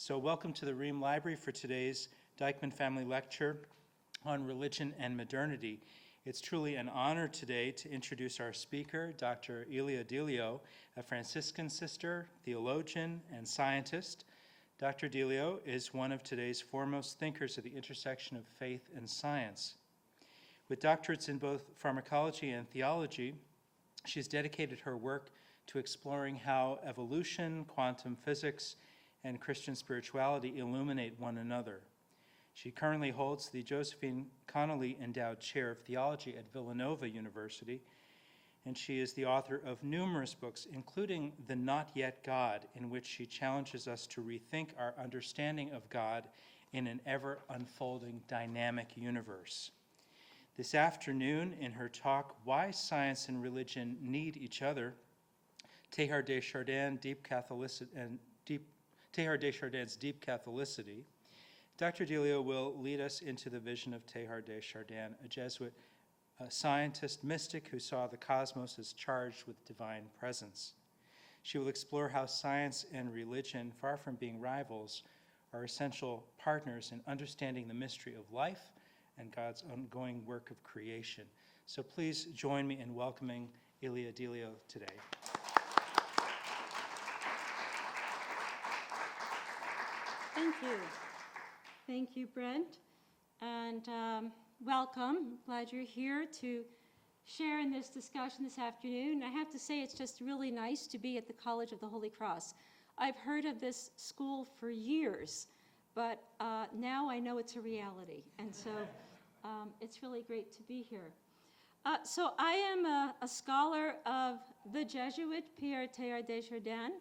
So welcome to the Ream Library for today's Deitchman Family Lecture on Religion and Modernity. It's truly an honor today to introduce our speaker, Dr. Ilia Delio, a Franciscan sister, theologian, and scientist. Dr. Delio is one of today's foremost thinkers at the intersection of faith and science. With doctorates in both pharmacology and theology, she's dedicated her work to exploring how evolution, quantum physics, and Christian spirituality illuminate one another. She currently holds the Josephine Connelly Endowed Chair of Theology at Villanova University, and she is the author of numerous books, including The Not Yet God, in which she challenges us to rethink our understanding of God in an ever-unfolding dynamic universe. This afternoon, in her talk, Why Science and Religion Need Each Other, Teilhard de Chardin, Teilhard de Chardin's Deep Catholicity, Dr. Delio will lead us into the vision of Teilhard de Chardin, a Jesuit scientist mystic who saw the cosmos as charged with divine presence. She will explore how science and religion, far from being rivals, are essential partners in understanding the mystery of life and God's ongoing work of creation. So please join me in welcoming Ilia Delio today. Thank you. Thank you, Brent. And welcome. Glad you're here to share in this discussion this afternoon. I have to say it's just really nice to be at the College of the Holy Cross. I've heard of this school for years, but now I know it's a reality. And so it's really great to be here. So I am a scholar of the Jesuit Pierre Teilhard de Chardin,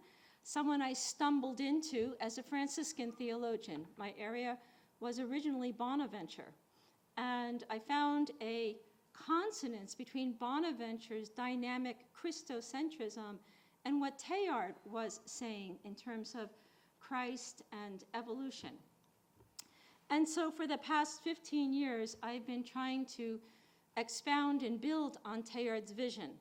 someone I stumbled into as a Franciscan theologian. My area was originally Bonaventure, and I found a consonance between Bonaventure's dynamic Christocentrism and what Teilhard was saying in terms of Christ and evolution. And so for the past 15 years, I've been trying to expound and build on Teilhard's vision.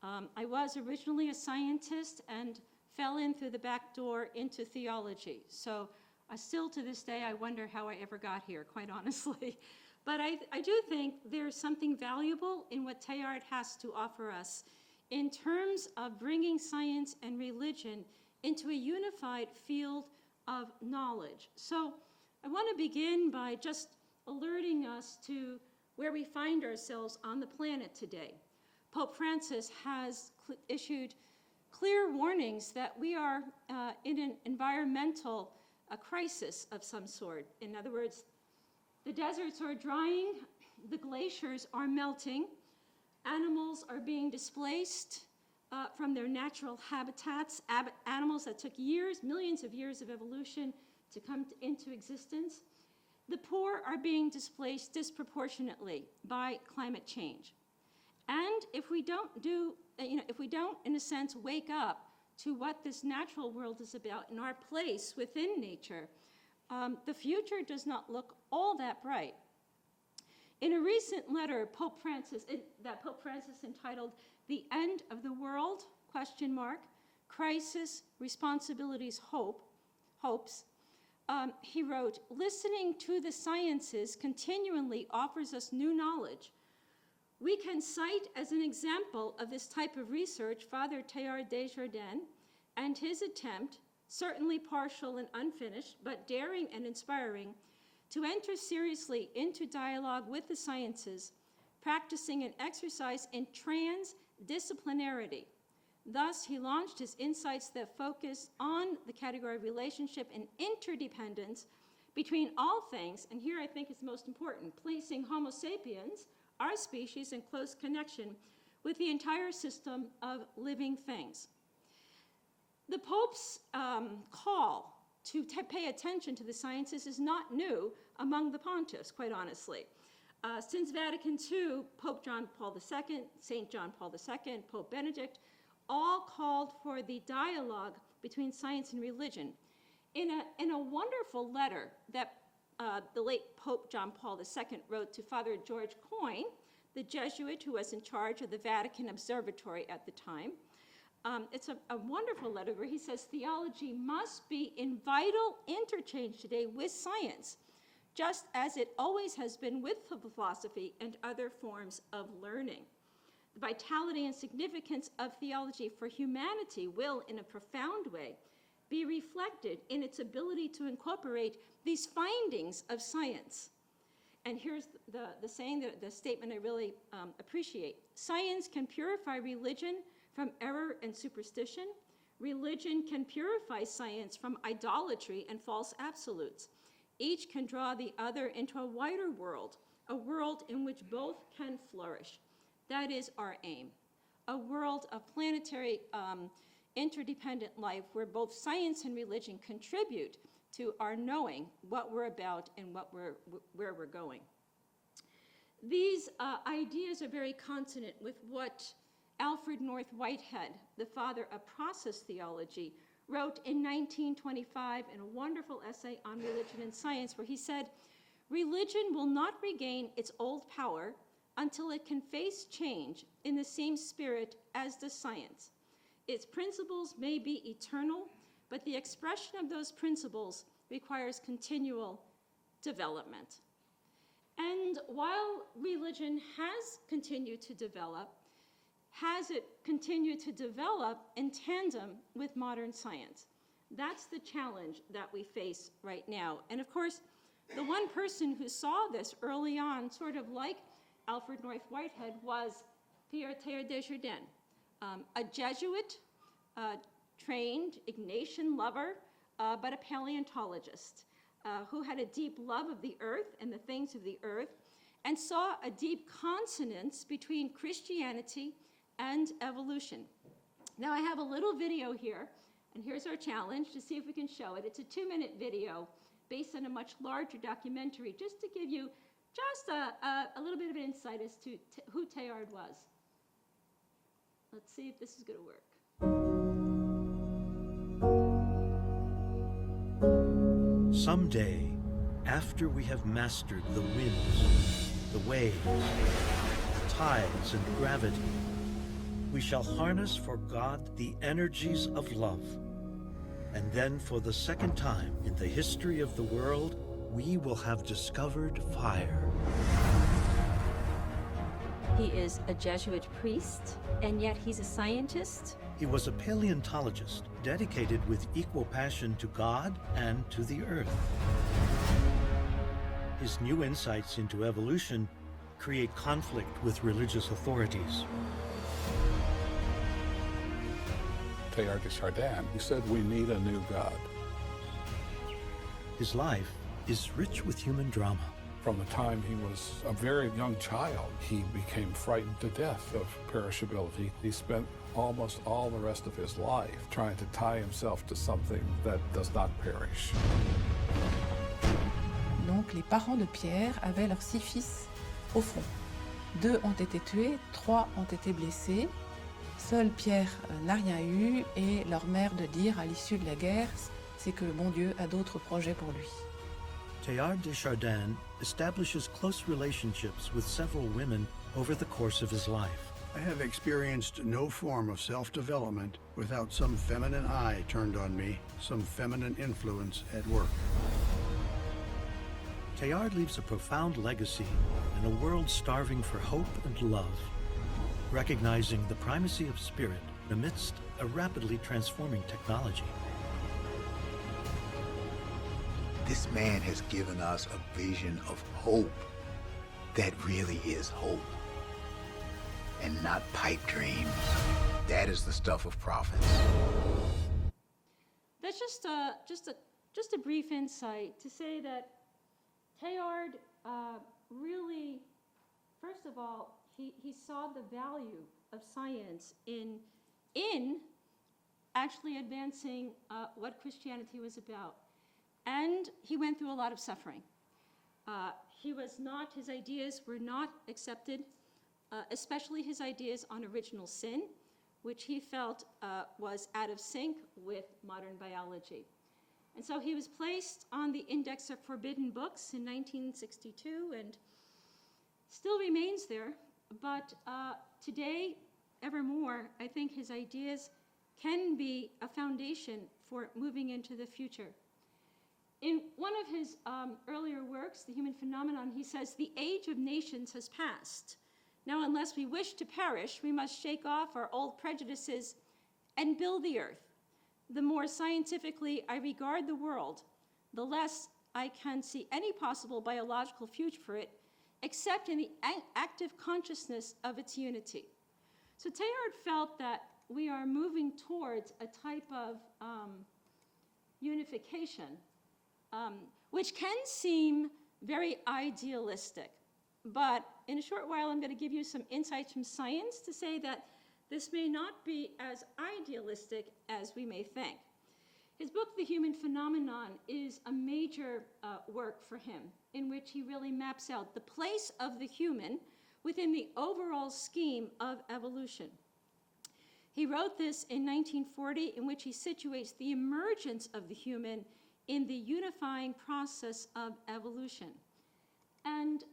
I was originally a scientist and fell in through the back door into theology. So still to this day, I wonder how I ever got here, quite honestly. But I do think there's something valuable in what Teilhard has to offer us in terms of bringing science and religion into a unified field of knowledge. So I want to begin by just alerting us to where we find ourselves on the planet today. Pope Francis has issued clear warnings that we are in an environmental crisis of some sort. In other words, the deserts are drying, the glaciers are melting, animals are being displaced from their natural habitats, animals that took years, millions of years of evolution to come into existence. The poor are being displaced disproportionately by climate change. And if we don't in a sense, wake up to what this natural world is about and our place within nature, the future does not look all that bright. In a recent letter, Pope Francis entitled "The End of the World?" Crisis, Responsibilities, Hopes, he wrote, "Listening to the sciences continually offers us new knowledge. We can cite as an example of this type of research Father Teilhard de Chardin and his attempt, certainly partial and unfinished, but daring and inspiring, to enter seriously into dialogue with the sciences, practicing an exercise in transdisciplinarity. Thus, he launched his insights that focus on the category of relationship and interdependence between all things," and here I think is most important, "placing Homo sapiens, our species, in close connection with the entire system of living things." The Pope's call to pay attention to the sciences is not new among the pontiffs, quite honestly. Since Vatican II, Pope John Paul II, St. John Paul II, Pope Benedict, all called for the dialogue between science and religion. In a wonderful letter that the late Pope John Paul II wrote to Father George Coyne, the Jesuit who was in charge of the Vatican Observatory at the time, It's a wonderful letter where he says theology must be in vital interchange today with science, just as it always has been with philosophy and other forms of learning. The vitality and significance of theology for humanity will, in a profound way, be reflected in its ability to incorporate these findings of science. And here's the saying, the statement I really appreciate. Science can purify religion from error and superstition. Religion can purify science from idolatry and false absolutes. Each can draw the other into a wider world, a world in which both can flourish. That is our aim, a world of planetary interdependent life where both science and religion contribute to our knowing what we're about and where we're going. These ideas are very consonant with what Alfred North Whitehead, the father of process theology, wrote in 1925 in a wonderful essay on religion and science, where he said, "Religion will not regain its old power until it can face change in the same spirit as does science. Its principles may be eternal, but the expression of those principles requires continual development." And while religion has continued to develop, has it continued to develop in tandem with modern science? That's the challenge that we face right now. And of course, the one person who saw this early on, sort of like Alfred North Whitehead, was Teilhard de Chardin, a Jesuit, trained Ignatian lover, but a paleontologist who had a deep love of the earth and the things of the earth, and saw a deep consonance between Christianity and evolution. Now I have a little video here, and here's our challenge to see if we can show it. It's a 2-minute video based on a much larger documentary, just to give you just a little bit of an insight as to who Teilhard was. Let's see if this is going to work. Someday, after we have mastered the winds, the waves, the tides, and gravity, we shall harness for God the energies of love. And then, for the second time in the history of the world, we will have discovered fire. He is a Jesuit priest, and yet he's a scientist. He was a paleontologist dedicated with equal passion to God and to the earth. His new insights into evolution create conflict with religious authorities. Teilhard de Chardin, he said, we need a new God. His life is rich with human drama. From the time he was a very young child, he became frightened to death of perishability. He spent almost all the rest of his life trying to tie himself to something that does not perish. Donc les parents de Pierre avaient leurs 6 fils au front. 2 ont été tués, 3 ont été blessés. Seul Pierre n'a rien eu, et leur mère de dire à l'issue de la guerre, c'est que le bon Dieu a d'autres projets pour lui. Teilhard de Chardin establishes close relationships with several women over the course of his life. I have experienced no form of self-development without some feminine eye turned on me, some feminine influence at work. Teilhard leaves a profound legacy in a world starving for hope and love, recognizing the primacy of spirit amidst a rapidly transforming technology. This man has given us a vision of hope that really is hope, and not pipe dreams. That is the stuff of prophets. That's just a brief insight to say that Teilhard really, first of all, he saw the value of science in actually advancing what Christianity was about. And he went through a lot of suffering. His ideas were not accepted, especially his ideas on original sin, which he felt was out of sync with modern biology. And so he was placed on the Index of Forbidden Books in 1962 and still remains there. But today, ever more, I think his ideas can be a foundation for moving into the future. In one of his earlier works, The Human Phenomenon, he says, "The age of nations has passed. Now, unless we wish to perish, we must shake off our old prejudices and build the earth. The more scientifically I regard the world, the less I can see any possible biological future for it, except in the active consciousness of its unity." So Teilhard felt that we are moving towards a type of unification, which can seem very idealistic. But in a short while, I'm going to give you some insights from science to say that this may not be as idealistic as we may think. His book, The Human Phenomenon, is a major work for him in which he really maps out the place of the human within the overall scheme of evolution. He wrote this in 1940, in which he situates the emergence of the human in the unifying process of evolution. And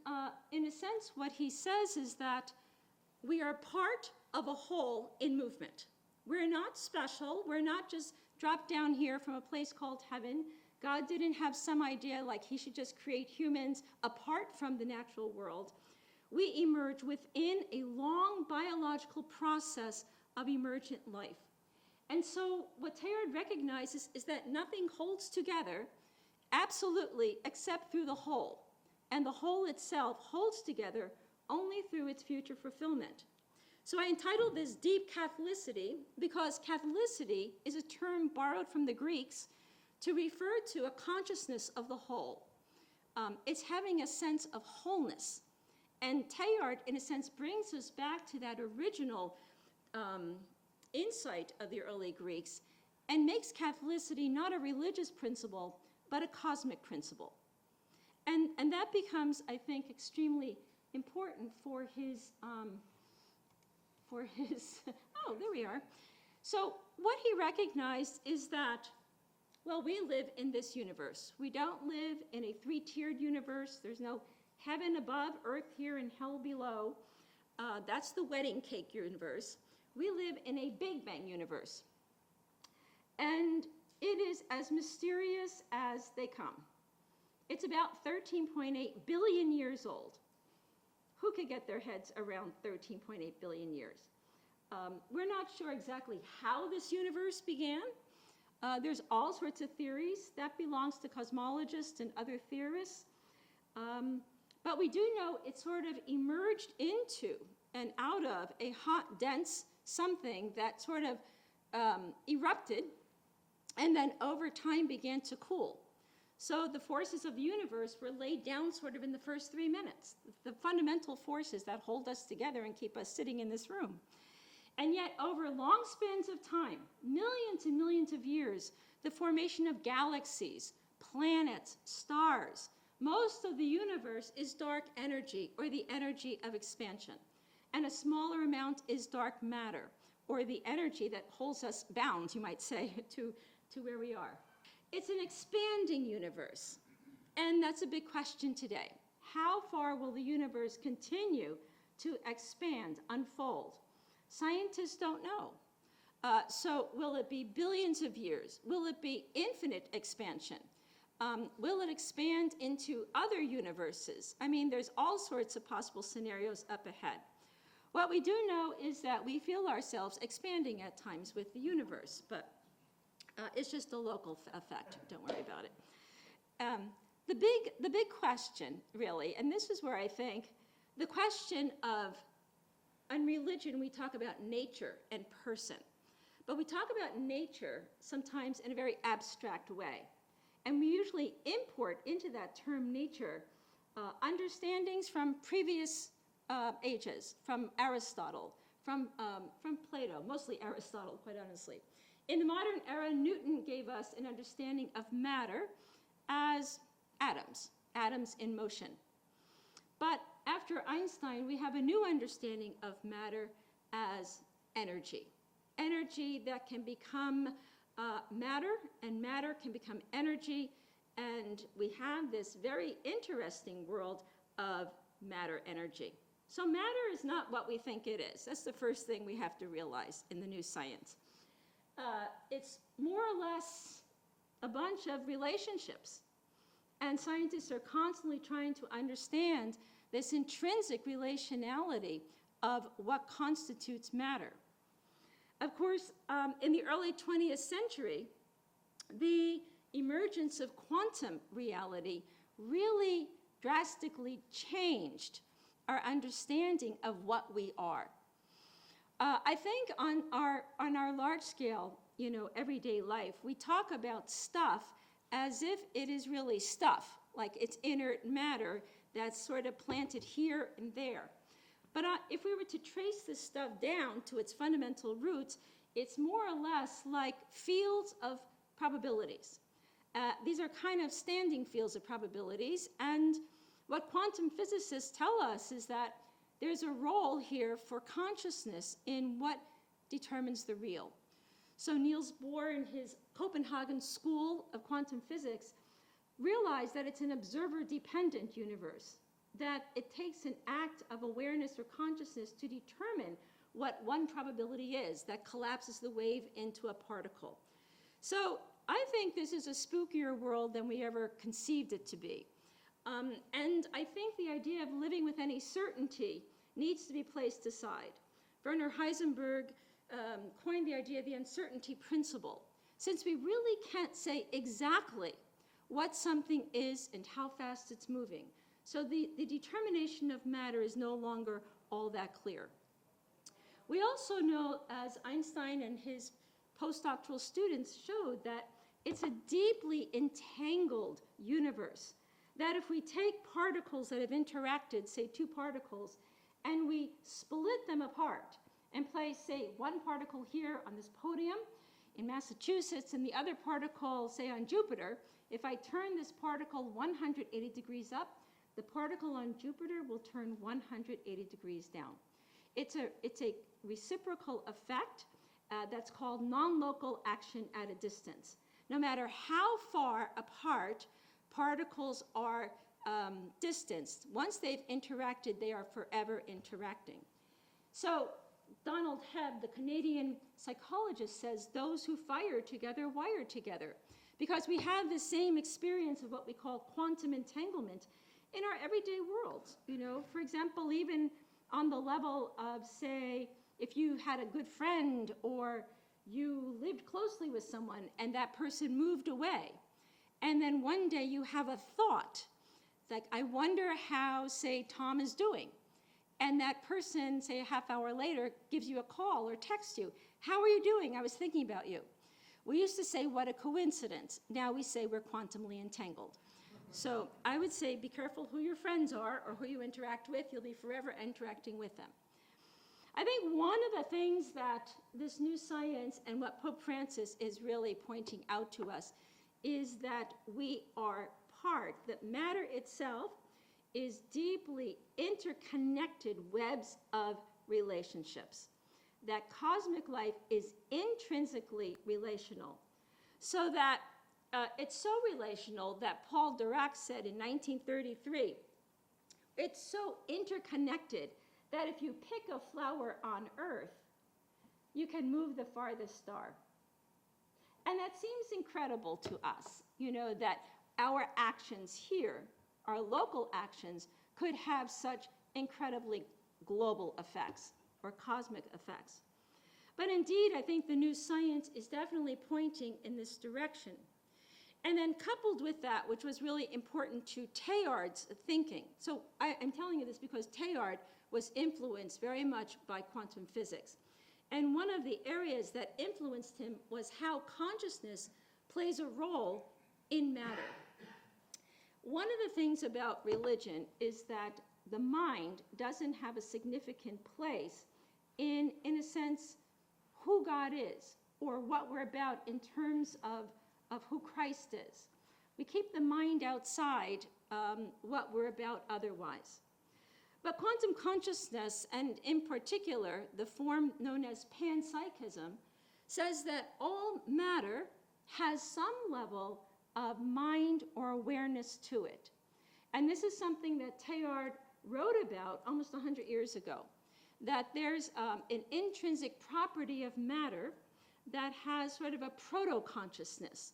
in a sense, what he says is that we are part of a whole in movement. We're not special. We're not just dropped down here from a place called heaven. God didn't have some idea like he should just create humans apart from the natural world. We emerge within a long biological process of emergent life. And so what Teilhard recognizes is that nothing holds together absolutely except through the whole. And the whole itself holds together only through its future fulfillment. So I entitled this Deep Catholicity because Catholicity is a term borrowed from the Greeks to refer to a consciousness of the whole. It's having a sense of wholeness. And Teilhard, in a sense, brings us back to that original insight of the early Greeks and makes Catholicity not a religious principle, but a cosmic principle. And that becomes, I think, extremely important for his, oh, there we are. So what he recognized is that, well, we live in this universe. We don't live in a three-tiered universe. There's no heaven above, earth here, and hell below. That's the wedding cake universe. We live in a Big Bang universe. And it is as mysterious as they come. It's about 13.8 billion years old. Who could get their heads around 13.8 billion years? We're not sure exactly how this universe began. There's all sorts of theories. That belongs to cosmologists and other theorists. But we do know it sort of emerged into and out of a hot, dense something that sort of erupted and then over time began to cool. So the forces of the universe were laid down sort of in the first 3 minutes, the fundamental forces that hold us together and keep us sitting in this room. And yet over long spans of time, millions and millions of years, the formation of galaxies, planets, stars, most of the universe is dark energy, or the energy of expansion. And a smaller amount is dark matter, or the energy that holds us bound, you might say, to where we are. It's an expanding universe, and that's a big question today. How far will the universe continue to expand, unfold? Scientists don't know. So will it be billions of years? Will it be infinite expansion? Will it expand into other universes? I mean, there's all sorts of possible scenarios up ahead. What we do know is that we feel ourselves expanding at times with the universe, but it's just a local effect. Don't worry about it. The big question, really, and this is where I think the question of, in religion, we talk about nature and person, but we talk about nature sometimes in a very abstract way. And we usually import into that term nature understandings from previous ages, from Aristotle, from Plato, mostly Aristotle, quite honestly. In the modern era, Newton gave us an understanding of matter as atoms, atoms in motion. But after Einstein, we have a new understanding of matter as energy. Energy that can become matter, and matter can become energy, and we have this very interesting world of matter-energy. So matter is not what we think it is. That's the first thing we have to realize in the new science. it's more or less a bunch of relationships. And scientists are constantly trying to understand this intrinsic relationality of what constitutes matter. Of course, in the early 20th century, the emergence of quantum reality really drastically changed our understanding of what we are. I think on our large scale, everyday life, we talk about stuff as if it is really stuff, like it's inert matter that's sort of planted here and there. But if we were to trace this stuff down to its fundamental roots, it's more or less like fields of probabilities. These are kind of standing fields of probabilities, and what quantum physicists tell us is that there's a role here for consciousness in what determines the real. So Niels Bohr, in his Copenhagen School of Quantum Physics, realized that it's an observer-dependent universe, that it takes an act of awareness or consciousness to determine what one probability is that collapses the wave into a particle. So I think this is a spookier world than we ever conceived it to be. And I think the idea of living with any certainty needs to be placed aside. Werner Heisenberg coined the idea of the uncertainty principle, since we really can't say exactly what something is and how fast it's moving. So the determination of matter is no longer all that clear. We also know, as Einstein and his postdoctoral students showed, that it's a deeply entangled universe, that if we take particles that have interacted, say 2 particles, and we split them apart and place, say, one particle here on this podium in Massachusetts and the other particle, say, on Jupiter, if I turn this particle 180 degrees up, the particle on Jupiter will turn 180 degrees down. It's a reciprocal effect that's called non-local action at a distance. No matter how far apart particles are distanced, once they've interacted, they are forever interacting. So Donald Hebb, the Canadian psychologist, says those who fire together wire together, because we have the same experience of what we call quantum entanglement in our everyday world. For example, even on the level of, say, if you had a good friend or you lived closely with someone and that person moved away, and then one day you have a thought, like, I wonder how, say, Tom is doing. And that person, say, a half hour later, gives you a call or texts you, how are you doing? I was thinking about you. We used to say, what a coincidence. Now we say we're quantumly entangled. So I would say be careful who your friends are or who you interact with. You'll be forever interacting with them. I think one of the things that this new science and what Pope Francis is really pointing out to us is that we are part, that matter itself is deeply interconnected webs of relationships, that cosmic life is intrinsically relational, so that it's so relational that Paul Dirac said in 1933, it's so interconnected that if you pick a flower on Earth, you can move the farthest star. And that seems incredible to us, that our actions here, our local actions, could have such incredibly global effects or cosmic effects. But indeed, I think the new science is definitely pointing in this direction. And then coupled with that, which was really important to Teilhard's thinking. So I'm telling you this because Teilhard was influenced very much by quantum physics. And one of the areas that influenced him was how consciousness plays a role in matter. One of the things about religion is that the mind doesn't have a significant place in a sense, who God is or what we're about in terms of who Christ is. We keep the mind outside what we're about otherwise. But quantum consciousness, and in particular, the form known as panpsychism, says that all matter has some level of mind or awareness to it. And this is something that Teilhard wrote about almost 100 years ago, that there's an intrinsic property of matter that has sort of a proto-consciousness,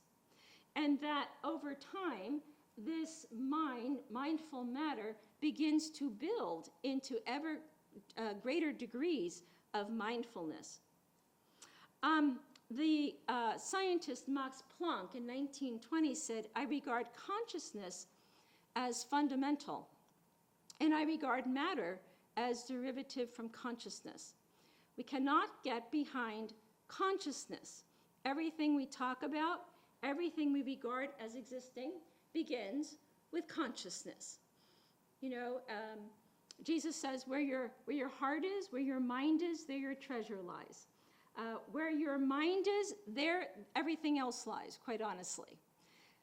and that over time, this mindful matter, begins to build into ever greater degrees of mindfulness. The scientist Max Planck in 1920 said, "I regard consciousness as fundamental, and I regard matter as derivative from consciousness. We cannot get behind consciousness. Everything we talk about, everything we regard as existing, begins with consciousness." You know, Jesus says, where your heart is, where your mind is, there your treasure lies. Where your mind is, there everything else lies, quite honestly.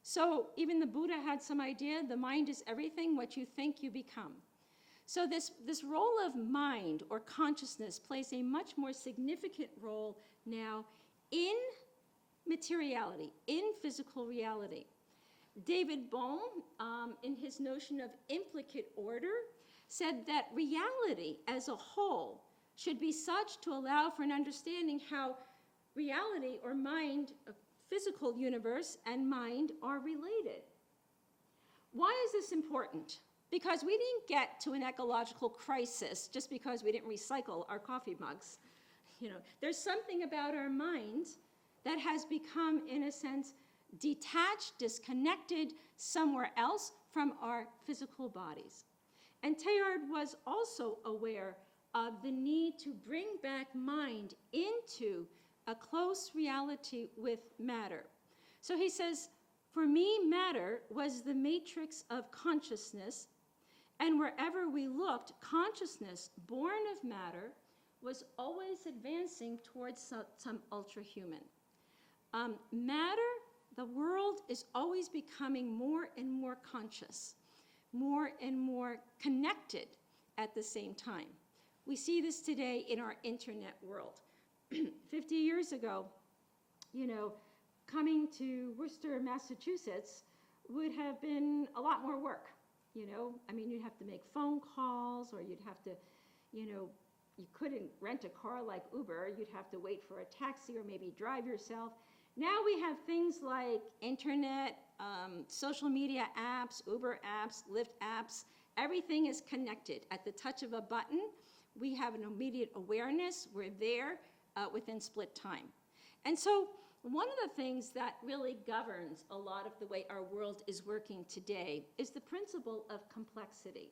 So even the Buddha had some idea, the mind is everything, what you think you become. So this role of mind or consciousness plays a much more significant role now in materiality, in physical reality. David Bohm, in his notion of implicate order, said that reality as a whole should be such to allow for an understanding how reality or mind, a physical universe, and mind are related. Why is this important? Because we didn't get to an ecological crisis just because we didn't recycle our coffee mugs. You know, there's something about our minds that has become, in a sense, detached, disconnected somewhere else from our physical bodies. And Teilhard was also aware of the need to bring back mind into a close reality with matter. So he says, "For me, matter was the matrix of consciousness, and wherever we looked, consciousness, born of matter, was always advancing towards some ultra-human. Matter, the world, is always becoming more and more conscious, more and more connected at the same time. We see this today in our internet world. 50 years ago, you know, coming to Worcester, Massachusetts would have been a lot more work, you know. I mean, you'd have to make phone calls, or you'd have to, you know, you couldn't rent a car like Uber. You'd have to wait for a taxi or maybe drive yourself. Now we have things like internet, social media apps, Uber apps, Lyft apps. Everything is connected. At the touch of a button, we have an immediate awareness. We're there within split time. And so one of the things that really governs a lot of the way our world is working today is the principle of complexity.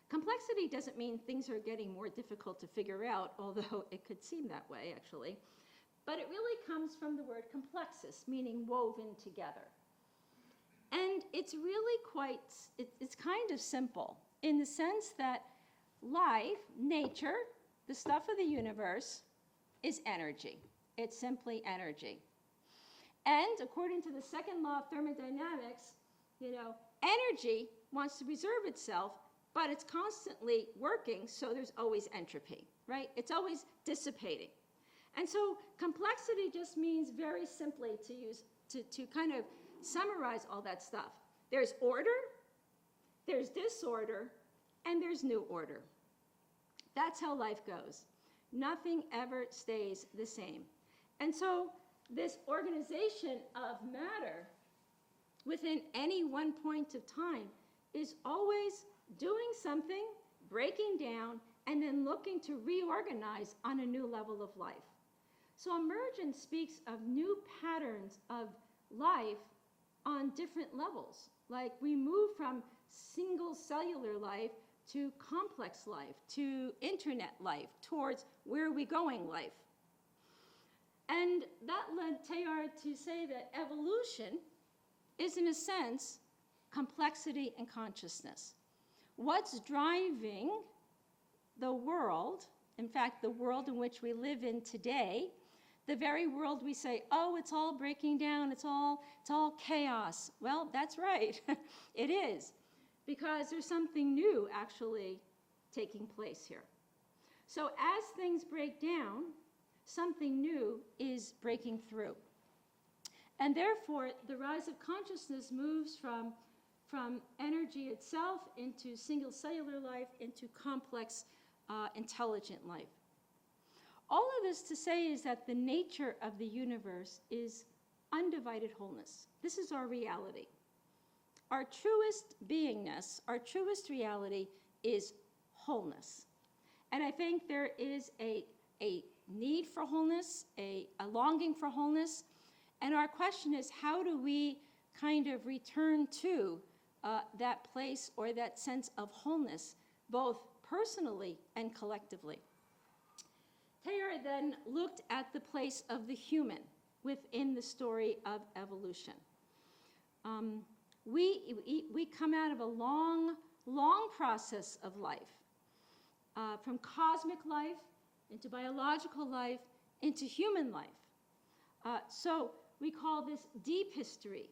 Complexity doesn't mean things are getting more difficult to figure out, although it could seem that way, actually. But it really comes from the word complexus, meaning woven together. And it's really it's kind of simple in the sense that life, nature, the stuff of the universe, is energy. It's simply energy. And according to the second law of thermodynamics, you know, energy wants to preserve itself, but it's constantly working, so there's always entropy, right? It's always dissipating. And so complexity just means, very simply, to kind of summarize all that stuff. There's order, there's disorder, and there's new order. That's how life goes. Nothing ever stays the same. And so this organization of matter within any one point of time is always doing something, breaking down, and then looking to reorganize on a new level of life. So emergence speaks of new patterns of life on different levels. Like we move from single cellular life to complex life, to internet life, towards where are we going life. And that led Teilhard to say that evolution is, in a sense, complexity and consciousness. What's driving the world, in fact, the world in which we live in today, the very world we say, oh, it's all breaking down, it's all chaos. Well, that's right, it is, because there's something new actually taking place here. So as things break down, something new is breaking through. And therefore, the rise of consciousness moves from energy itself into single cellular life, into complex, intelligent life. All of this to say is that the nature of the universe is undivided wholeness. This is our reality. Our truest beingness, our truest reality is wholeness. And I think there is a need for wholeness, a longing for wholeness. And our question is, how do we kind of return to that place or that sense of wholeness, both personally and collectively? Teilhard then looked at the place of the human within the story of evolution. We come out of a long, long process of life, from cosmic life into biological life into human life. So we call this deep history.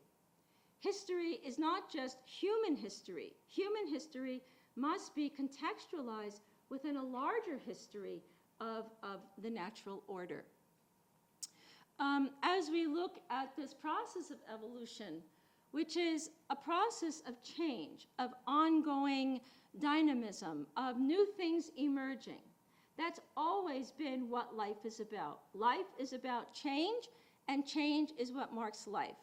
History is not just human history. Human history must be contextualized within a larger history of the natural order. As we look at this process of evolution, which is a process of change, of ongoing dynamism, of new things emerging, that's always been what life is about. Life is about change, and change is what marks life.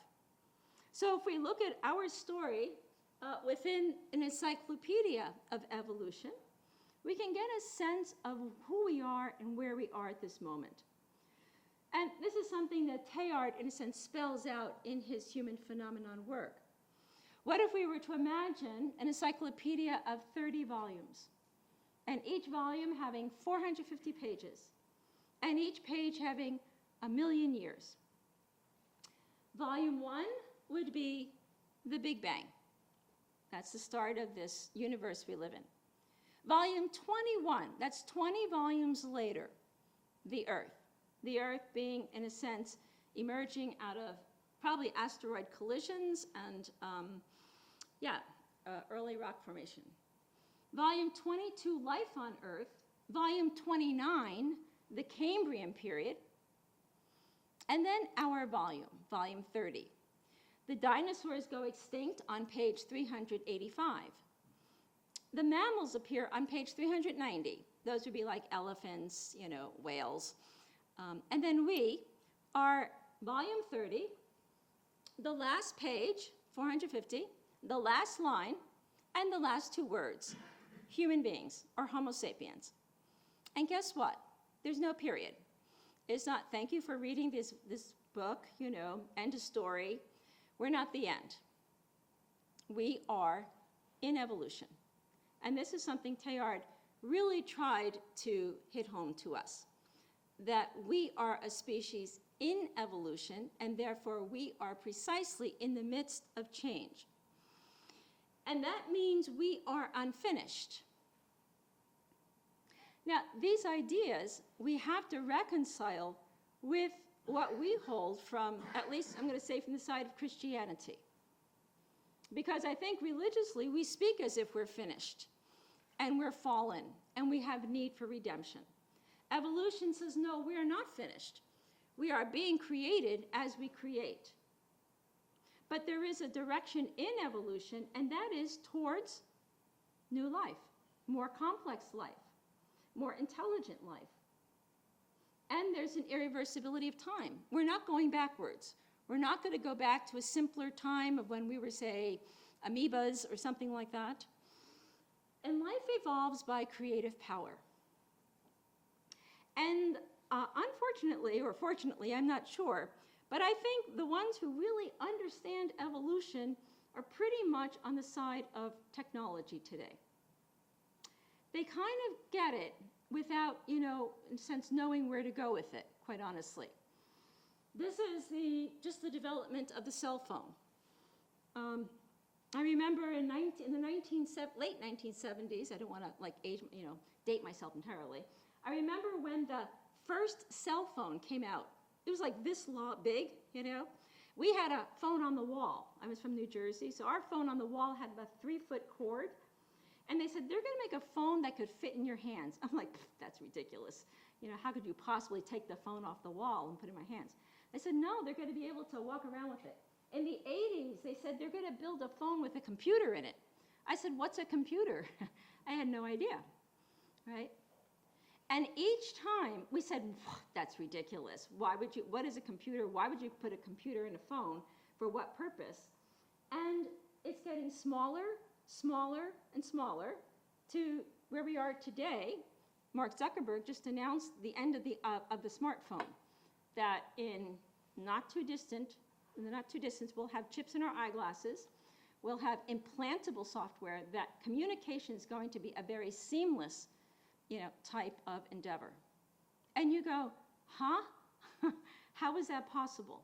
So if we look at our story within an encyclopedia of evolution, we can get a sense of who we are and where we are at this moment. And this is something that Teilhard, in a sense, spells out in his human phenomenon work. What if we were to imagine an encyclopedia of 30 volumes, and each volume having 450 pages, and each page having 1,000,000 years? Volume 1 would be the Big Bang. That's the start of this universe we live in. Volume 21, that's 20 volumes later, the Earth. The Earth being, in a sense, emerging out of probably asteroid collisions and, early rock formation. Volume 22, life on Earth. Volume 29, the Cambrian period. And then our volume, volume 30. The dinosaurs go extinct on page 385. The mammals appear on page 390. Those would be like elephants, whales. And then we are volume 30, the last page, 450, the last line, and the last two words, human beings, or Homo sapiens. And guess what? There's no period. It's not, thank you for reading this book, end of story. We're not the end. We are in evolution. And this is something Teilhard really tried to hit home to us, that we are a species in evolution, and therefore we are precisely in the midst of change. And that means we are unfinished. Now, these ideas we have to reconcile with what we hold from, at least I'm going to say from the side of Christianity. Because I think religiously we speak as if we're finished, and we're fallen, and we have need for redemption. Evolution says, no, we are not finished. We are being created as we create. But there is a direction in evolution, and that is towards new life, more complex life, more intelligent life. And there's an irreversibility of time. We're not going backwards. We're not going to go back to a simpler time of when we were, say, amoebas or something like that. And life evolves by creative power. And unfortunately, or fortunately, I'm not sure, but I think the ones who really understand evolution are pretty much on the side of technology today. They kind of get it without, in a sense, knowing where to go with it, quite honestly. This is just the development of the cell phone. I remember in the late 1970s, I don't want to date myself entirely. I remember when the first cell phone came out. It was like this big, We had a phone on the wall. I was from New Jersey, so our phone on the wall had about a 3-foot cord. And they said, they're going to make a phone that could fit in your hands. I'm like, that's ridiculous. How could you possibly take the phone off the wall and put it in my hands? They said, no, they're going to be able to walk around with it. In the 80s, they said they're going to build a phone with a computer in it. I said, what's a computer? I had no idea, right? And each time we said, that's ridiculous. What is a computer? Why would you put a computer in a phone? For what purpose? And it's getting smaller, smaller, and smaller to where we are today. Mark Zuckerberg just announced the end of the smartphone, that in the not too distant, we'll have chips in our eyeglasses, we'll have implantable software, that communication is going to be a very seamless, type of endeavor. And you go, huh? How is that possible?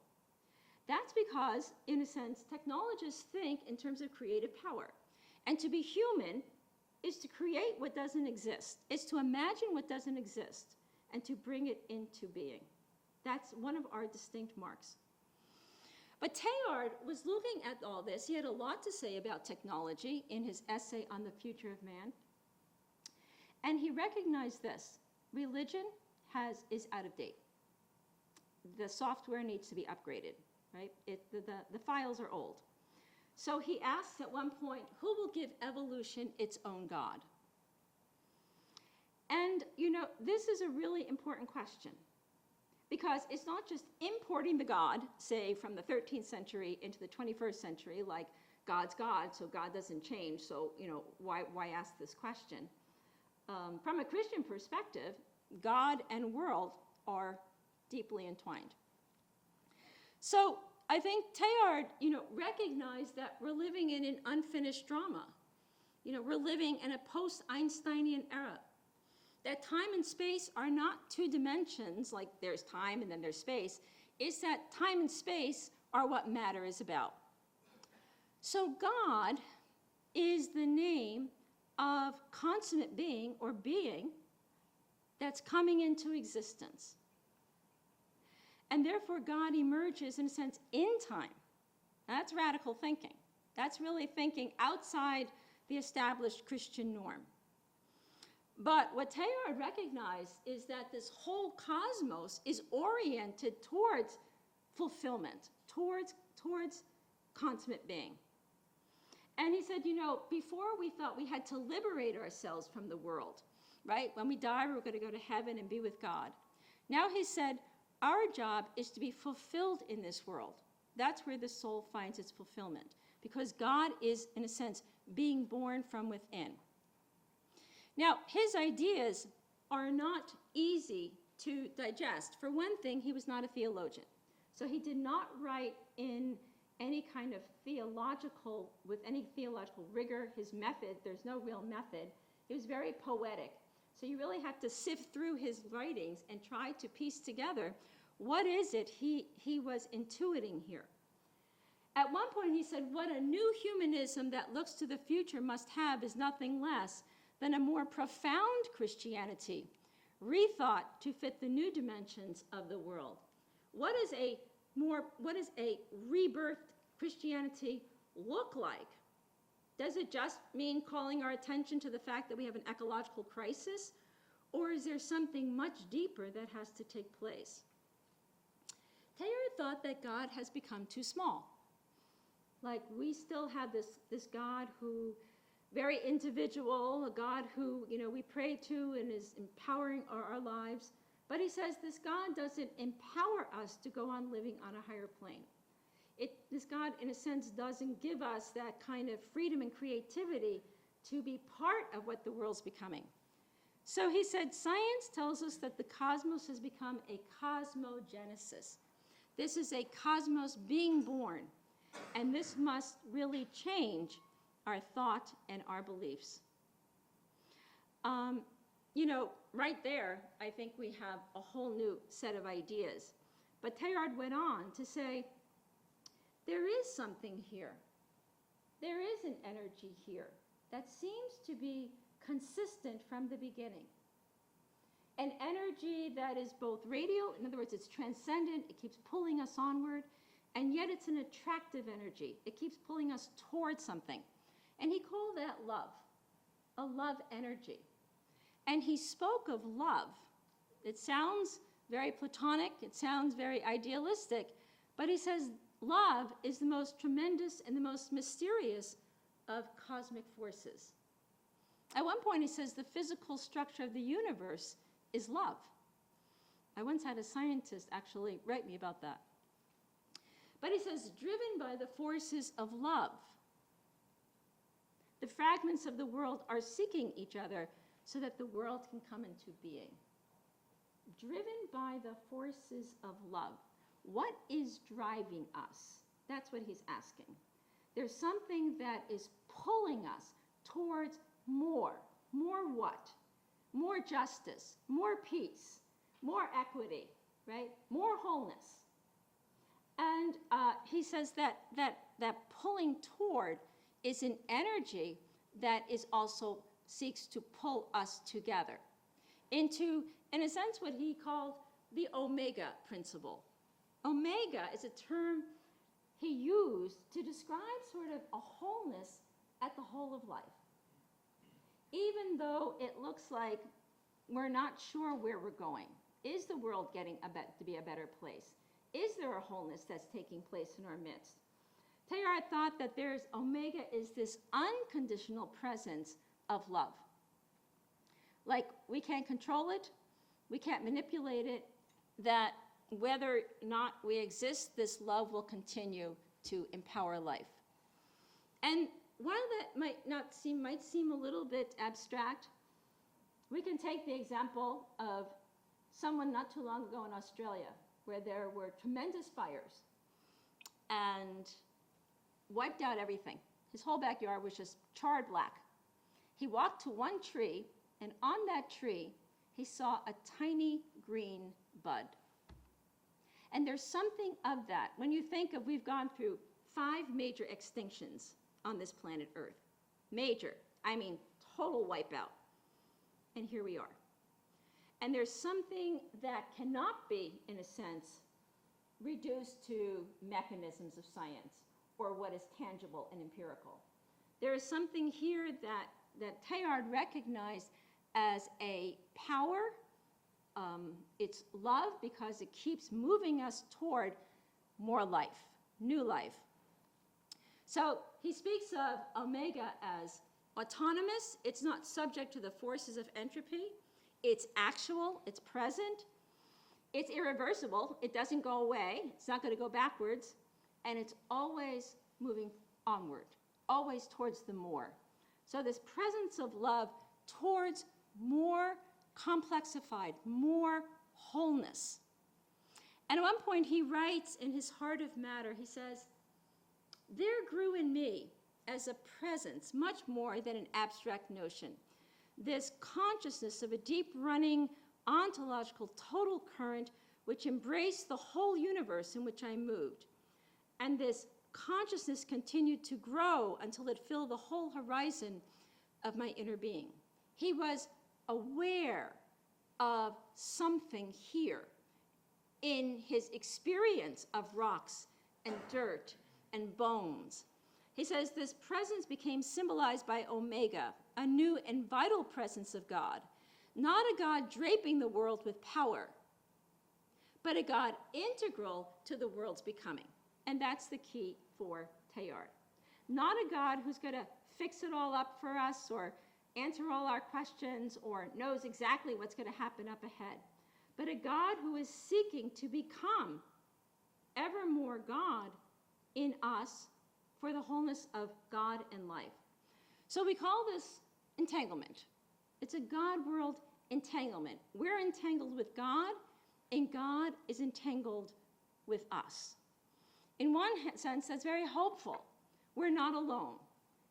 That's because, in a sense, technologists think in terms of creative power. And to be human is to create what doesn't exist. It's to imagine what doesn't exist and to bring it into being. That's one of our distinct marks. But Teilhard was looking at all this. He had a lot to say about technology in his essay on the future of man. And he recognized this: religion is out of date. The software needs to be upgraded, right? The files are old. So he asks at one point, who will give evolution its own God? And, this is a really important question, because it's not just importing the God, say, from the 13th century into the 21st century, like God's God, so God doesn't change, so, why ask this question? From a Christian perspective, God and world are deeply entwined. So I think Teilhard, recognized that we're living in an unfinished drama. We're living in a post-Einsteinian era. That time and space are not two dimensions, like there's time and then there's space. It's that time and space are what matter is about. So God is the name of consummate being, or being, that's coming into existence. And therefore, God emerges, in a sense, in time. That's radical thinking. That's really thinking outside the established Christian norm. But what Teilhard recognized is that this whole cosmos is oriented towards fulfillment, towards consummate being. And he said, before we thought we had to liberate ourselves from the world, right? When we die, we're going to go to heaven and be with God. Now he said, our job is to be fulfilled in this world. That's where the soul finds its fulfillment, because God is, in a sense, being born from within. Now, his ideas are not easy to digest. For one thing, he was not a theologian. So he did not write in any kind of with any theological rigor. His method, there's no real method. He was very poetic. So you really have to sift through his writings and try to piece together what is it he was intuiting here. At one point he said, what a new humanism that looks to the future must have is nothing less than a more profound Christianity, rethought to fit the new dimensions of the world. What does a rebirthed Christianity look like? Does it just mean calling our attention to the fact that we have an ecological crisis? Or is there something much deeper that has to take place? Teilhard thought that God has become too small. Like, we still have this God who, very individual, a God who, we pray to and is empowering our lives. But he says this God doesn't empower us to go on living on a higher plane. This God, in a sense, doesn't give us that kind of freedom and creativity to be part of what the world's becoming. So he said, science tells us that the cosmos has become a cosmogenesis. This is a cosmos being born, and this must really change our thought and our beliefs. Right there, I think we have a whole new set of ideas. But Teilhard went on to say, there is something here. There is an energy here that seems to be consistent from the beginning. An energy that is both radial, in other words, it's transcendent, it keeps pulling us onward, and yet it's an attractive energy. It keeps pulling us towards something. And he called that love, a love energy. And he spoke of love. It sounds very Platonic, it sounds very idealistic, but he says love is the most tremendous and the most mysterious of cosmic forces. At one point he says the physical structure of the universe is love. I once had a scientist actually write me about that. But he says, driven by the forces of love, the fragments of the world are seeking each other so that the world can come into being. Driven by the forces of love. What is driving us? That's what he's asking. There's something that is pulling us towards more. More what? More justice, more peace, more equity, right? More wholeness. And he says that pulling toward is an energy that is also seeks to pull us together into, in a sense, what he called the omega principle. Omega is a term he used to describe sort of a wholeness at the whole of life. Even though it looks like we're not sure where we're going. Is the world getting to be a better place? Is there a wholeness that's taking place in our midst? Teilhard thought that omega is this unconditional presence of love. Like we can't control it, we can't manipulate it, that whether or not we exist, this love will continue to empower life. And while that might seem a little bit abstract, we can take the example of someone not too long ago in Australia, where there were tremendous fires and wiped out everything. His whole backyard was just charred black. He walked to one tree, and on that tree, he saw a tiny green bud. And there's something of that. When you think of, we've gone through 5 major extinctions on this planet Earth. Major, I mean total wipeout. And here we are. And there's something that cannot be, in a sense, reduced to mechanisms of science or what is tangible and empirical. There is something here that Teilhard recognized as a power. It's love because it keeps moving us toward more life, new life. So he speaks of omega as autonomous. It's not subject to the forces of entropy. It's actual, it's present, it's irreversible, it doesn't go away, it's not going to go backwards, and it's always moving onward, always towards the more. So this presence of love towards more complexified, more wholeness. And at one point he writes in his Heart of Matter, he says, "There grew in me as a presence much more than an abstract notion. This consciousness of a deep-running, ontological, total current which embraced the whole universe in which I moved. And this consciousness continued to grow until it filled the whole horizon of my inner being." He was aware of something here in his experience of rocks and dirt and bones. He says this presence became symbolized by omega, a new and vital presence of God, not a God draping the world with power, but a God integral to the world's becoming. And that's the key for Teilhard. Not a God who's going to fix it all up for us or answer all our questions or knows exactly what's going to happen up ahead, but a God who is seeking to become ever more God in us for the wholeness of God and life. So we call this entanglement. It's a God-world entanglement. We're entangled with God, and God is entangled with us. In one sense, that's very hopeful. We're not alone.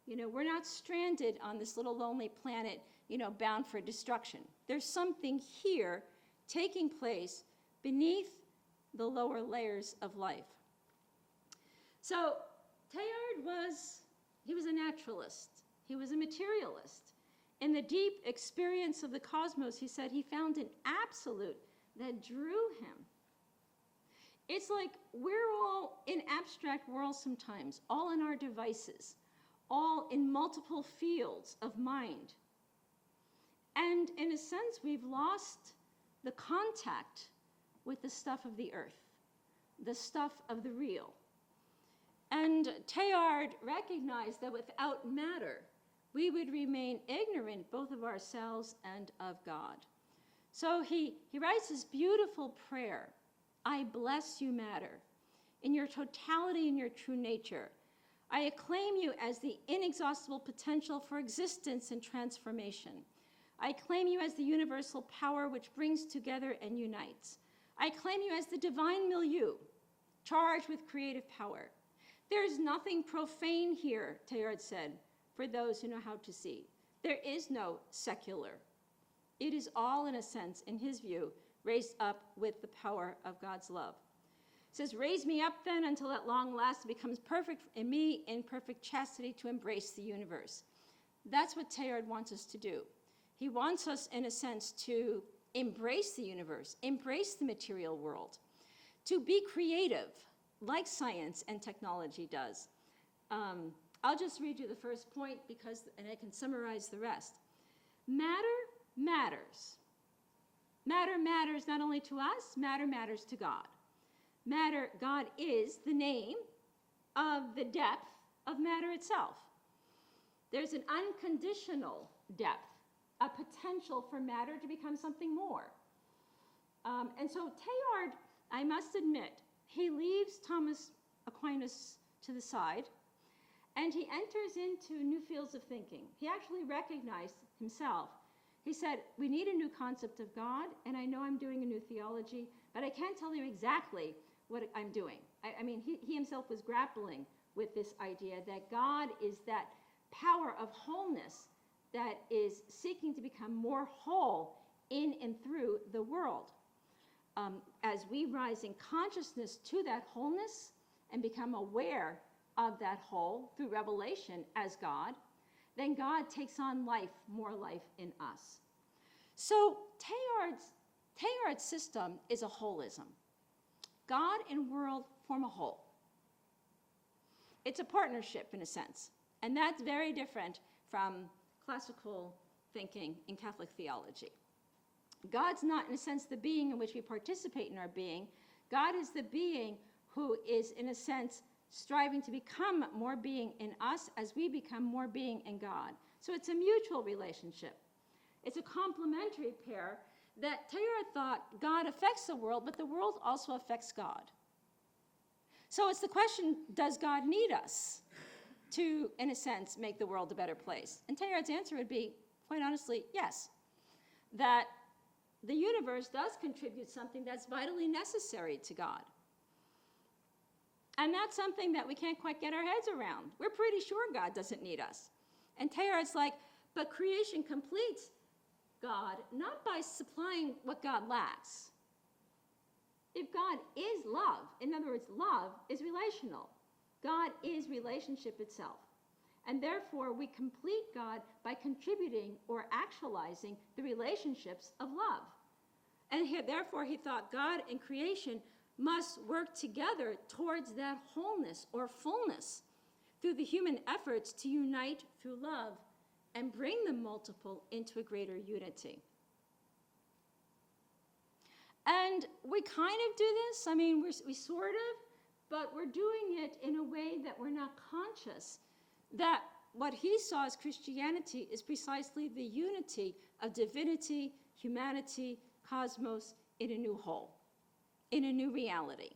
We're not stranded on this little lonely planet, bound for destruction. There's something here taking place beneath the lower layers of life. So Teilhard was a naturalist. He was a materialist. In the deep experience of the cosmos, he said he found an absolute that drew him. It's like we're all in abstract worlds sometimes, all in our devices, all in multiple fields of mind. And in a sense, we've lost the contact with the stuff of the earth, the stuff of the real. And Teilhard recognized that without matter, we would remain ignorant both of ourselves and of God. So he writes this beautiful prayer, I bless you, matter, in your totality and your true nature. I acclaim you as the inexhaustible potential for existence and transformation. I claim you as the universal power which brings together and unites. I claim you as the divine milieu, charged with creative power. There is nothing profane here, Teilhard said, for those who know how to see. There is no secular. It is all, in a sense, in his view, raised up with the power of God's love. It says, raise me up then until at long last it becomes perfect in me in perfect chastity to embrace the universe. That's what Teilhard wants us to do. He wants us, in a sense, to embrace the universe, embrace the material world, to be creative, like science and technology does. I'll just read you the first point and I can summarize the rest. Matter matters. Matter matters not only to us, matter matters to God. Matter, God is the name of the depth of matter itself. There's an unconditional depth, a potential for matter to become something more. And so Teilhard, I must admit, he leaves Thomas Aquinas to the side, and he enters into new fields of thinking. He actually recognized himself. He said, we need a new concept of God, and I know I'm doing a new theology, but I can't tell you exactly what I'm doing. I mean, he himself was grappling with this idea that God is that power of wholeness that is seeking to become more whole in and through the world. As we rise in consciousness to that wholeness and become aware of that whole through revelation as God, then God takes on life, more life in us. So Teilhard's system is a holism. God and world form a whole. It's a partnership in a sense, and that's very different from classical thinking in Catholic theology. God's not, in a sense, the being in which we participate in our being. God is the being who is, in a sense, striving to become more being in us as we become more being in God. So it's a mutual relationship. It's a complementary pair that Teilhard thought God affects the world, but the world also affects God. So it's the question, does God need us to, in a sense, make the world a better place? And Teilhard's answer would be, quite honestly, yes. That the universe does contribute something that's vitally necessary to God. And that's something that we can't quite get our heads around. We're pretty sure God doesn't need us. And Teilhard's like, but creation completes God not by supplying what God lacks. If God is love, in other words, love is relational. God is relationship itself. And therefore, we complete God by contributing or actualizing the relationships of love. And therefore, he thought God and creation must work together towards that wholeness or fullness through the human efforts to unite through love and bring the multiple into a greater unity. And we kind of do this. I mean, we sort of, but we're doing it in a way that we're not conscious that what he saw as Christianity is precisely the unity of divinity, humanity, cosmos in a new whole, in a new reality.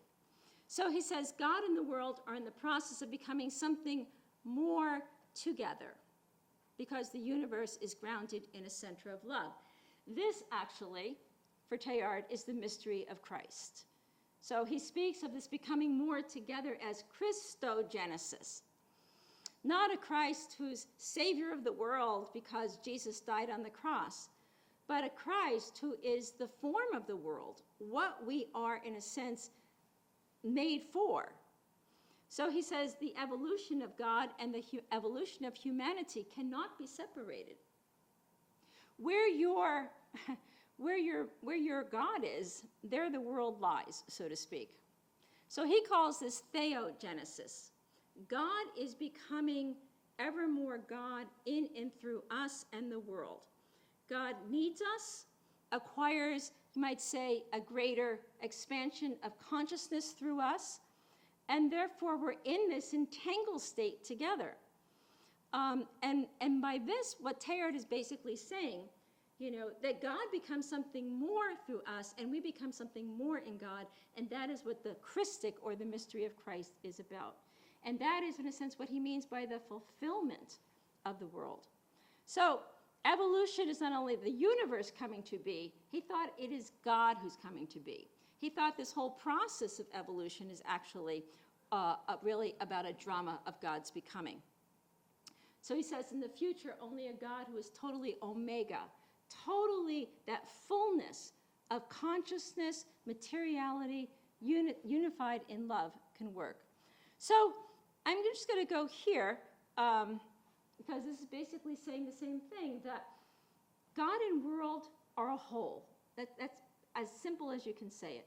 So he says God and the world are in the process of becoming something more together because the universe is grounded in a center of love. This actually, for Teilhard, is the mystery of Christ. So he speaks of this becoming more together as Christogenesis. Not a Christ who's savior of the world because Jesus died on the cross, but a Christ who is the form of the world, what we are, in a sense, made for. So he says the evolution of God and the evolution of humanity cannot be separated. Where your God is, there the world lies, so to speak. So he calls this theogenesis. God is becoming ever more God in and through us and the world. God needs us, acquires, you might say, a greater expansion of consciousness through us, and therefore we're in this entangled state together. And by this, what Teilhard is basically saying that God becomes something more through us, and we become something more in God, and that is what the Christic, or the mystery of Christ, is about. And that is, in a sense, what he means by the fulfillment of the world. So evolution is not only the universe coming to be, he thought it is God who's coming to be. He thought this whole process of evolution is actually really about a drama of God's becoming. So he says, in the future, only a God who is totally omega, totally that fullness of consciousness, materiality, unified in love, can work. So I'm just going to go here, because this is basically saying the same thing, that God and world are a whole. That's as simple as you can say it.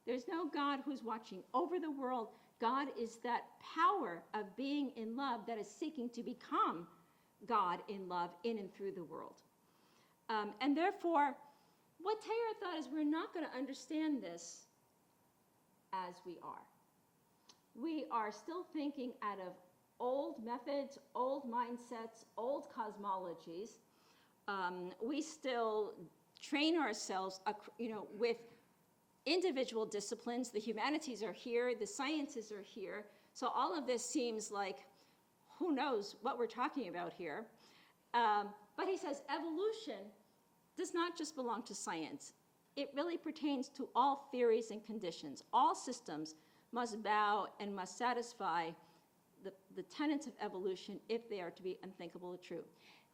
There's no God who's watching over the world. God is that power of being in love that is seeking to become God in love in and through the world. And therefore, what Teilhard thought is we're not going to understand this as we are. We are still thinking out of old methods, old mindsets, old cosmologies. We still train ourselves, with individual disciplines. The humanities are here, the sciences are here. So all of this seems like, who knows what we're talking about here. But he says evolution does not just belong to science. It really pertains to all theories and conditions. All systems must bow and must satisfy the tenets of evolution if they are to be unthinkable or true.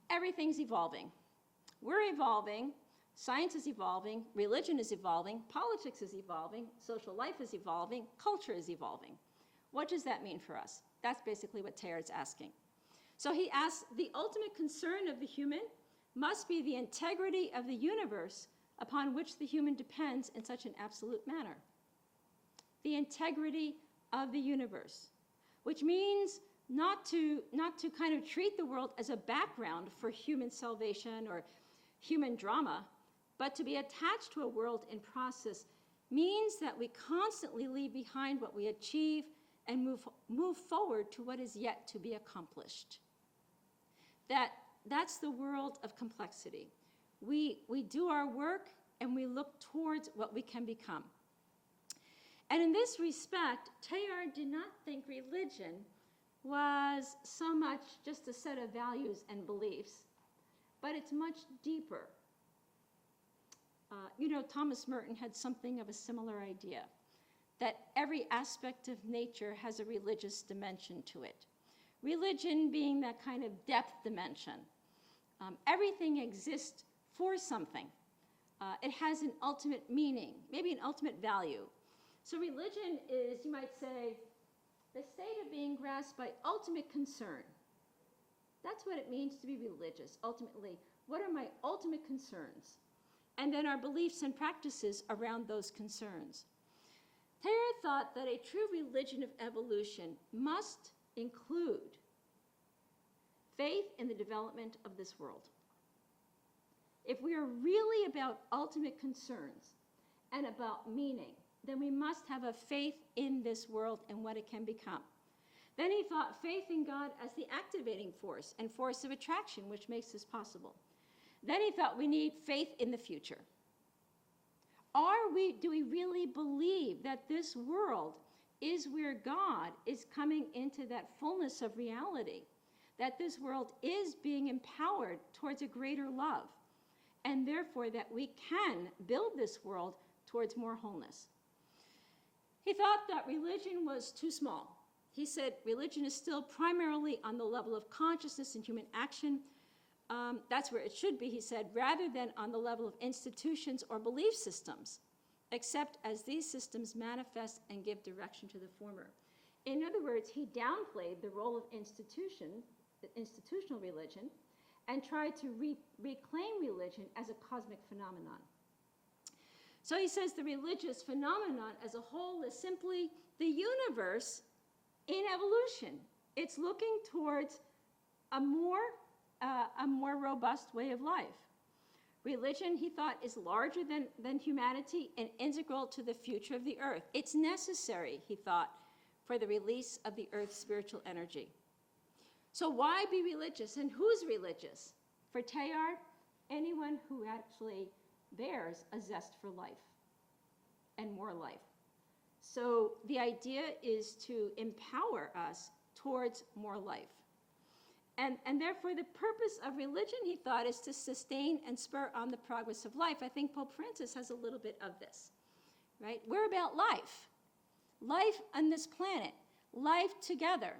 Everything's evolving. We're evolving. Science is evolving. Religion is evolving. Politics is evolving. Social life is evolving. Culture is evolving. What does that mean for us? That's basically what Teilhard's asking. So he asks, the ultimate concern of the human must be the integrity of the universe upon which the human depends in such an absolute manner. The integrity of the universe, which means not to kind of treat the world as a background for human salvation or human drama, but to be attached to a world in process means that we constantly leave behind what we achieve and move forward to what is yet to be accomplished. That's the world of complexity. We do our work and we look towards what we can become. And in this respect, Teilhard did not think religion was so much just a set of values and beliefs, but it's much deeper. Thomas Merton had something of a similar idea, that every aspect of nature has a religious dimension to it. Religion being that kind of depth dimension. Everything exists for something. It has an ultimate meaning, maybe an ultimate value. So religion is, you might say, the state of being grasped by ultimate concern. That's what it means to be religious, ultimately. What are my ultimate concerns? And then our beliefs and practices around those concerns. Teilhard thought that a true religion of evolution must include faith in the development of this world. If we are really about ultimate concerns and about meaning, then we must have a faith in this world and what it can become. Then he thought faith in God as the activating force and force of attraction, which makes this possible. Then he thought we need faith in the future. Do we really believe that this world is where God is coming into that fullness of reality, that this world is being empowered towards a greater love, and therefore that we can build this world towards more wholeness? He thought that religion was too small. He said religion is still primarily on the level of consciousness and human action. That's where it should be, he said, rather than on the level of institutions or belief systems, except as these systems manifest and give direction to the former. In other words, he downplayed the role of institutional religion, and tried to reclaim religion as a cosmic phenomenon. So he says the religious phenomenon as a whole is simply the universe in evolution. It's looking towards a more robust way of life. Religion, he thought, is larger than humanity and integral to the future of the earth. It's necessary, he thought, for the release of the earth's spiritual energy. So why be religious, and who's religious? For Teilhard, anyone who actually bears a zest for life and more life. So the idea is to empower us towards more life. And therefore, the purpose of religion, he thought, is to sustain and spur on the progress of life. I think Pope Francis has a little bit of this, right? We're about life. Life on this planet. Life together.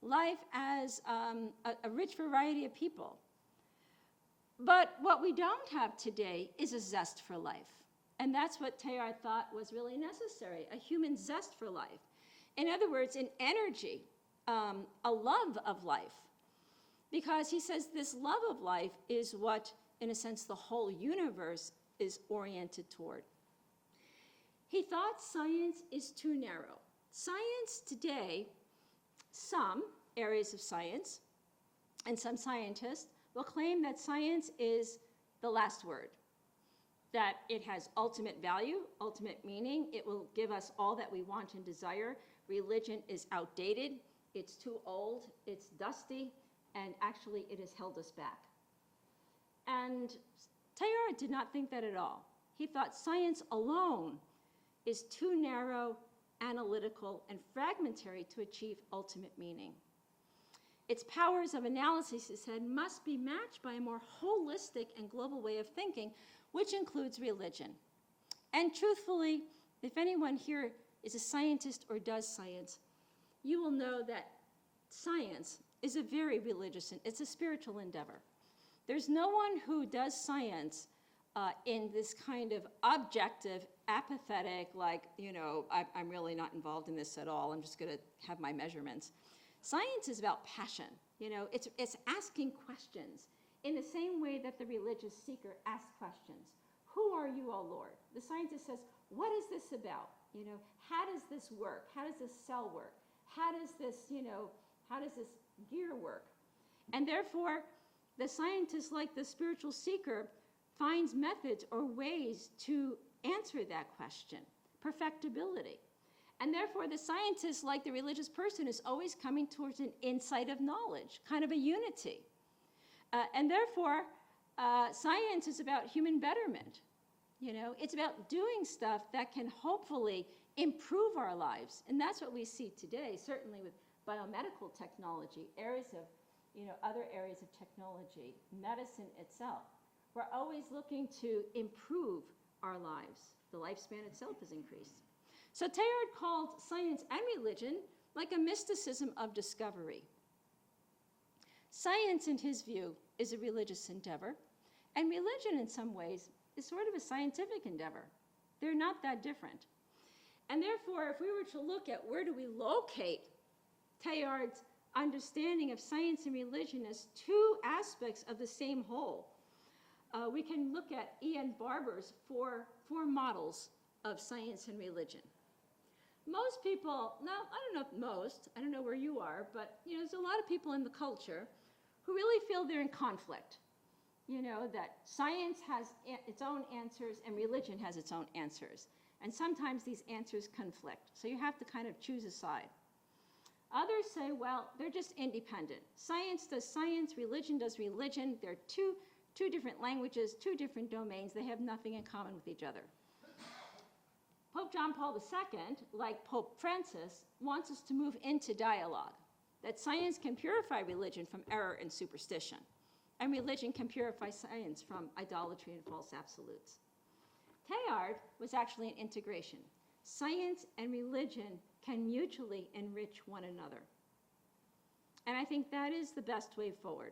Life as a rich variety of people. But what we don't have today is a zest for life. And that's what Teilhard thought was really necessary, a human zest for life. In other words, an energy, a love of life. Because he says this love of life is what, in a sense, the whole universe is oriented toward. He thought science is too narrow. Science today, some areas of science, and some scientists will claim that science is the last word, that it has ultimate value, ultimate meaning, it will give us all that we want and desire. Religion is outdated, it's too old, it's dusty, and actually it has held us back. And Teilhard did not think that at all. He thought science alone is too narrow, analytical, and fragmentary to achieve ultimate meaning. Its powers of analysis, he said, must be matched by a more holistic and global way of thinking, which includes religion. And truthfully, if anyone here is a scientist or does science, you will know that science is a very religious, it's a spiritual endeavor. There's no one who does science in this kind of objective, apathetic, like, you know, I'm really not involved in this at all, I'm just gonna have my measurements. Science is about passion, you know, it's asking questions in the same way that the religious seeker asks questions. Who are you, O Lord? The scientist says, what is this about? You know, how does this work? How does this cell work? How does this, you know, how does this gear work? And therefore, the scientist, like the spiritual seeker, finds methods or ways to answer that question, perfectibility. And therefore, the scientist, like the religious person, is always coming towards an insight of knowledge, kind of a unity. And therefore, science is about human betterment. You know, it's about doing stuff that can hopefully improve our lives. And that's what we see today, certainly with biomedical technology, areas of, you know, other areas of technology, medicine itself. We're always looking to improve our lives. The lifespan itself is increased. So Teilhard called science and religion like a mysticism of discovery. Science, in his view, is a religious endeavor, and religion, in some ways, is sort of a scientific endeavor. They're not that different. And therefore, if we were to look at where do we locate Teilhard's understanding of science and religion as two aspects of the same whole, we can look at Ian Barber's four models of science and religion. Most people, now I don't know if most, I don't know where you are, but you know, there's a lot of people in the culture who really feel they're in conflict. You know, that science has its own answers and religion has its own answers. And sometimes these answers conflict. So you have to kind of choose a side. Others say, well, they're just independent. Science does science, religion does religion. They're two different languages, two different domains. They have nothing in common with each other. Pope John Paul II, like Pope Francis, wants us to move into dialogue, that science can purify religion from error and superstition, and religion can purify science from idolatry and false absolutes. Teilhard was actually an integration. Science and religion can mutually enrich one another. And I think that is the best way forward.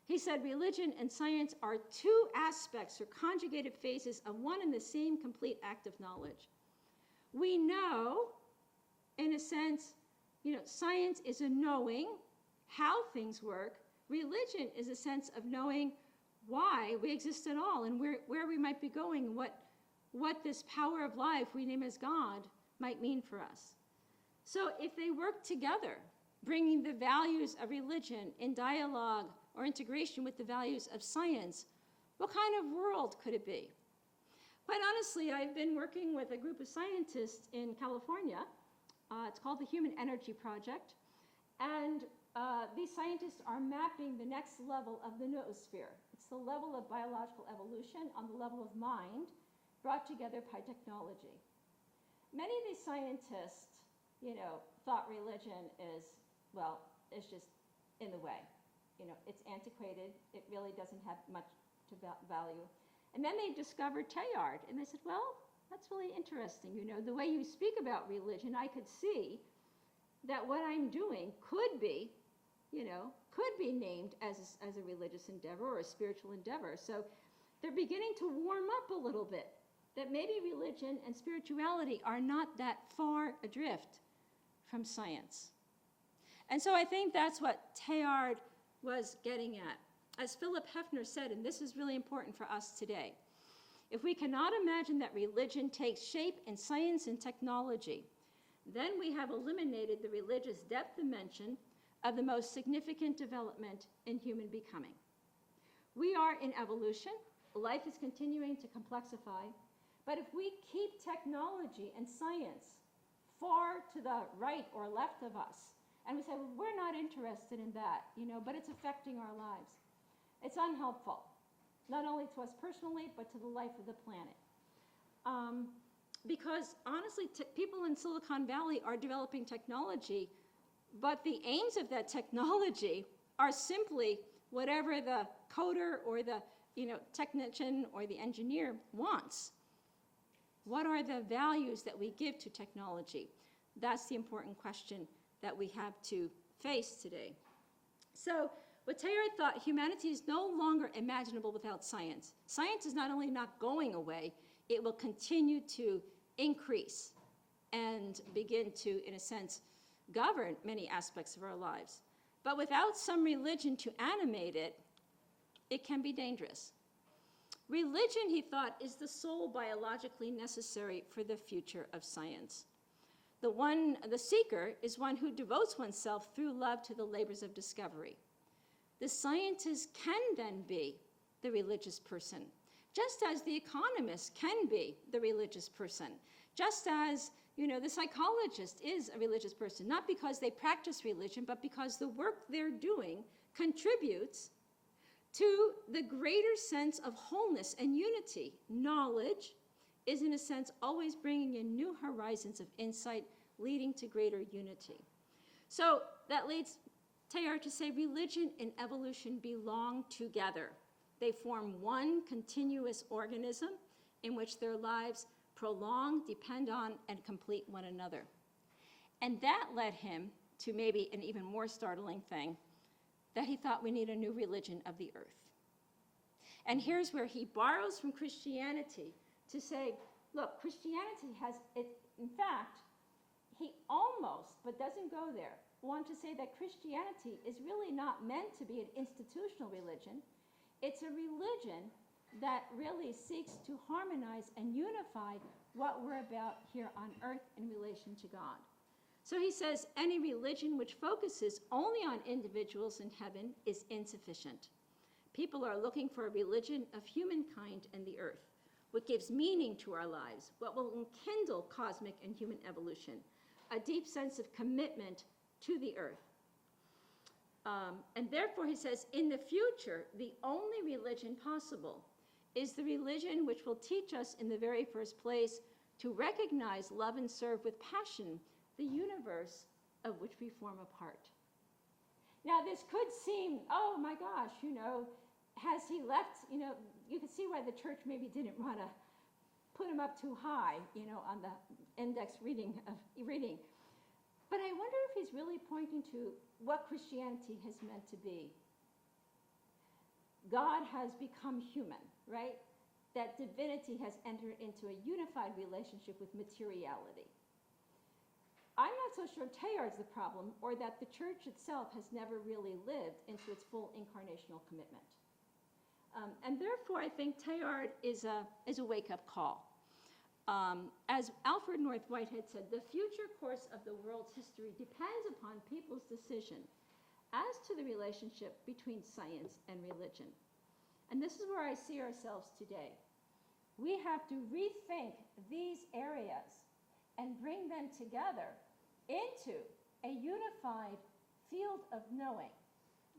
He said religion and science are two aspects or conjugated phases of one and the same complete act of knowledge. We know, in a sense, you know, science is a knowing how things work. Religion is a sense of knowing why we exist at all and where we might be going, what this power of life we name as God might mean for us. So if they work together, bringing the values of religion in dialogue or integration with the values of science, what kind of world could it be? Quite honestly, I've been working with a group of scientists in California. It's called the Human Energy Project. And these scientists are mapping the next level of the noosphere. It's the level of biological evolution on the level of mind brought together by technology. Many of these scientists, thought religion is just in the way. It's antiquated. It really doesn't have much to value. And then they discovered Teilhard, and they said, well, that's really interesting. The way you speak about religion, I could see that what I'm doing could be named as a religious endeavor or a spiritual endeavor. So they're beginning to warm up a little bit, that maybe religion and spirituality are not that far adrift from science. And so I think that's what Teilhard was getting at. As Philip Hefner said, and this is really important for us today, if we cannot imagine that religion takes shape in science and technology, then we have eliminated the religious depth dimension of the most significant development in human becoming. We are in evolution. Life is continuing to complexify. But if we keep technology and science far to the right or left of us, and we say, well, we're not interested in that, but it's affecting our lives, it's unhelpful, not only to us personally, but to the life of the planet. Because honestly, people in Silicon Valley are developing technology, but the aims of that technology are simply whatever the coder or the technician or the engineer wants. What are the values that we give to technology? That's the important question that we have to face today. So what Teilhard thought, humanity is no longer imaginable without science. Science is not only not going away, it will continue to increase and begin to, in a sense, govern many aspects of our lives. But without some religion to animate it, it can be dangerous. Religion, he thought, is the sole biologically necessary for the future of science. The seeker is one who devotes oneself through love to the labors of discovery. The scientist can then be the religious person, just as the economist can be the religious person, just as the psychologist is a religious person, not because they practice religion, but because the work they're doing contributes to the greater sense of wholeness and unity. Knowledge is, in a sense, always bringing in new horizons of insight, leading to greater unity. So that leads Teilhard to say religion and evolution belong together. They form one continuous organism in which their lives prolong, depend on, and complete one another. And that led him to maybe an even more startling thing, that he thought we need a new religion of the earth. And here's where he borrows from Christianity to say, look, Christianity has, in fact, he almost, but doesn't go there, want to say that Christianity is really not meant to be an institutional religion. It's a religion that really seeks to harmonize and unify what we're about here on earth in relation to God. So he says, any religion which focuses only on individuals in heaven is insufficient. People are looking for a religion of humankind and the earth, what gives meaning to our lives, what will enkindle cosmic and human evolution, a deep sense of commitment to the earth. And therefore, he says, in the future, the only religion possible is the religion which will teach us in the very first place to recognize, love, and serve with passion the universe of which we form a part. Now, this could seem, oh my gosh, has he left, you can see why the church maybe didn't want to put him up too high, on the index reading. But I wonder if he's really pointing to what Christianity has meant to be. God has become human, right? That divinity has entered into a unified relationship with materiality. I'm not so sure Teilhard's the problem, or that the church itself has never really lived into its full incarnational commitment. And therefore, I think Teilhard is a wake-up call. As Alfred North Whitehead said, the future course of the world's history depends upon people's decision as to the relationship between science and religion. And this is where I see ourselves today. We have to rethink these areas and bring them together into a unified field of knowing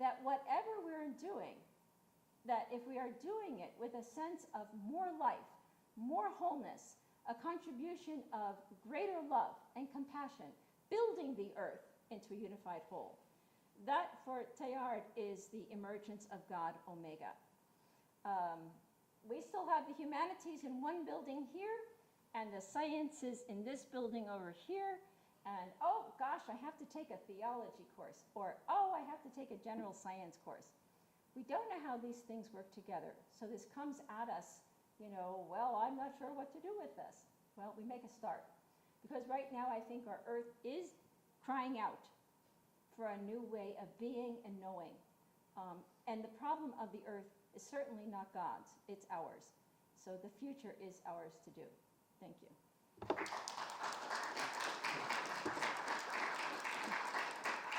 that whatever we're doing, that if we are doing it with a sense of more life, more wholeness, a contribution of greater love and compassion, building the earth into a unified whole, that for Teilhard is the emergence of God Omega. We still have the humanities in one building here, and the sciences in this building over here, and oh gosh, I have to take a theology course, or oh, I have to take a general science course. We don't know how these things work together, so this comes at us, well, I'm not sure what to do with this. Well, we make a start, because right now I think our earth is crying out for a new way of being and knowing. And the problem of the earth is certainly not God's, it's ours. So the future is ours to do. Thank you.